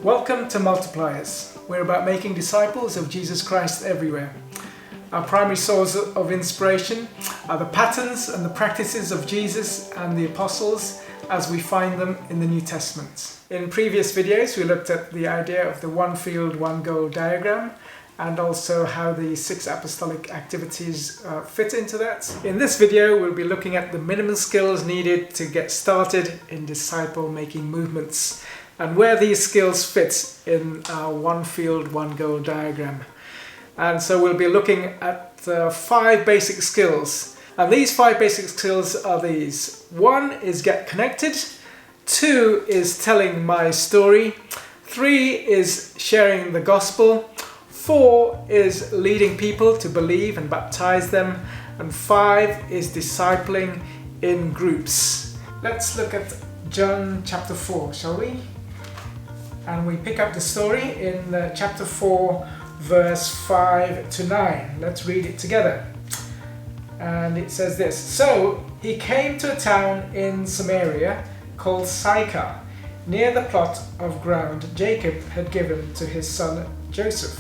Welcome to Multipliers. We're about making disciples of Jesus Christ everywhere. Our primary source of inspiration are the patterns and the practices of Jesus and the apostles as we find them in the New Testament. In previous videos, we looked at the idea of the one field, one goal diagram and also how the 6 apostolic activities fit into that. In this video, we'll be looking at the minimum skills needed to get started in disciple-making movements and where these skills fit in our one field, one goal diagram. And so we'll be looking at 5 basic skills. And these 5 basic skills are these. 1 is get connected. 2 is telling my story. 3 is sharing the gospel. 4 is leading people to believe and baptize them. And 5 is discipling in groups. Let's look at John chapter 4, shall we? And we pick up the story in chapter 4, verse 5 to 9. Let's read it together. And it says this: So he came to a town in Samaria called Sychar, near the plot of ground Jacob had given to his son Joseph.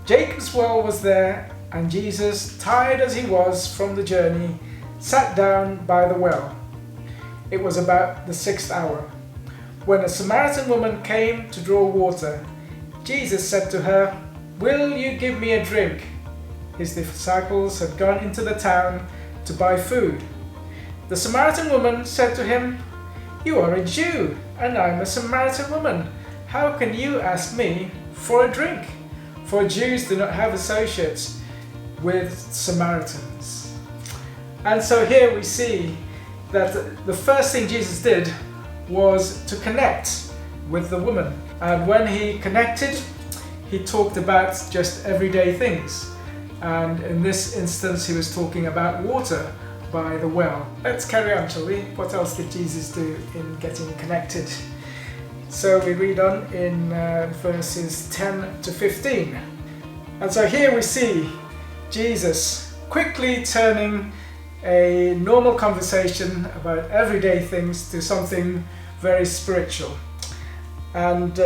Jacob's well was there, and Jesus, tired as he was from the journey, sat down by the well. It was about the 6th hour. When a Samaritan woman came to draw water, Jesus said to her, "Will you give me a drink?" His disciples had gone into the town to buy food. The Samaritan woman said to him, "You are a Jew, and I am a Samaritan woman. How can you ask me for a drink?" For Jews do not have associates with Samaritans. And so here we see that the first thing Jesus did was to connect with the woman. And when he connected, he talked about just everyday things. And in this instance, he was talking about water by the well. Let's carry on, shall we? What else did Jesus do in getting connected? So we read on in verses 10 to 15. And so here we see Jesus quickly turning a normal conversation about everyday things to something very spiritual. And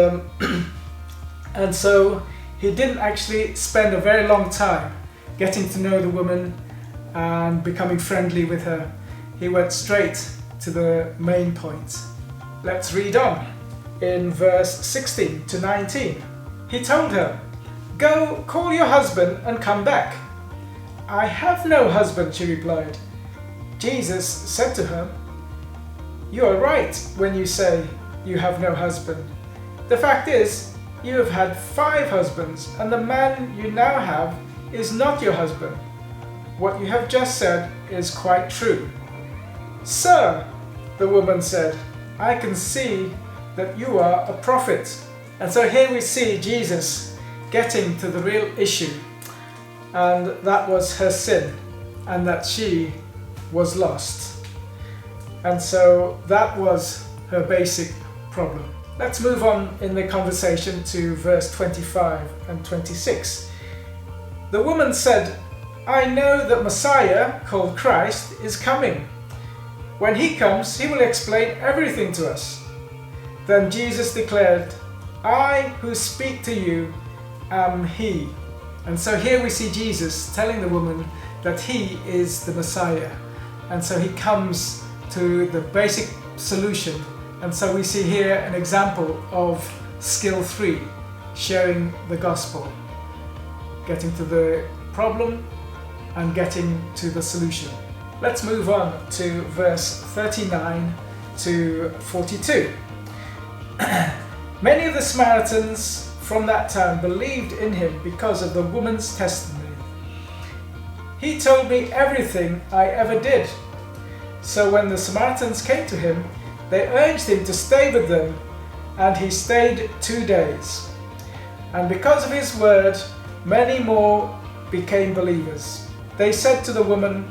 so he didn't actually spend a very long time getting to know the woman and becoming friendly with her. He went straight to the main point. Let's read on in verse 16 to 19. He told her, "Go, call your husband and come back." "I have no husband," she replied. Jesus said to her, "You are right when you say you have no husband. The fact is, you have had 5 husbands, and the man you now have is not your husband. What you have just said is quite true." "Sir," the woman said, "I can see that you are a prophet." And so here we see Jesus getting to the real issue, and that was her sin, and that she was lost. And so that was her basic problem. Let's move on in the conversation to verse 25 and 26. The woman said, "I know that Messiah, called Christ, is coming. When he comes, he will explain everything to us." Then Jesus declared, "I who speak to you am he." And so here we see Jesus telling the woman that he is the Messiah. And so he comes to the basic solution. And so we see here an example of skill 3, sharing the gospel, getting to the problem and getting to the solution. Let's move on to verse 39 to 42. Many of the Samaritans from that town believed in him because of the woman's testimony. "He told me everything I ever did." So when the Samaritans came to him, they urged him to stay with them, and he stayed 2 days. And because of his word, many more became believers. They said to the woman,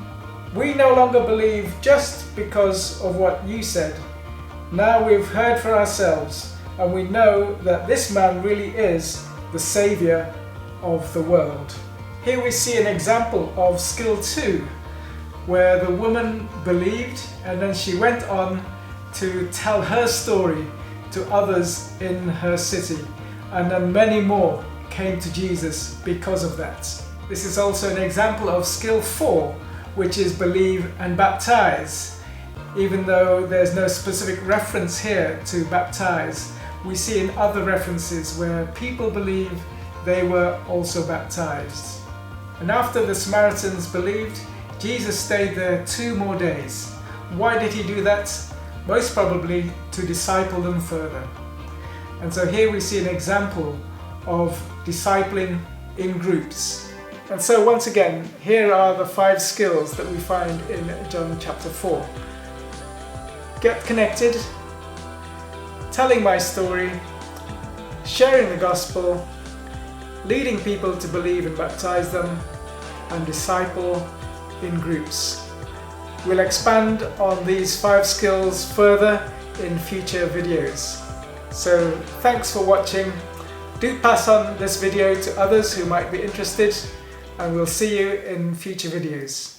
"We no longer believe just because of what you said. Now we've heard for ourselves, and we know that this man really is the Savior of the world." Here we see an example of skill 2, where the woman believed and then she went on to tell her story to others in her city, and then many more came to Jesus because of that. This is also an example of skill 4, which is believe and baptize. Even though there's no specific reference here to baptize, we see in other references where people believe they were also baptized. And after the Samaritans believed, Jesus stayed there 2 more days. Why did he do that? Most probably to disciple them further. And so here we see an example of discipling in groups. And so once again, here are the 5 skills that we find in John chapter 4. Get connected, telling my story, sharing the gospel, leading people to believe and baptize them, and disciple in groups. We'll expand on these 5 skills further in future videos. So thanks for watching. Do pass on this video to others who might be interested, and we'll see you in future videos.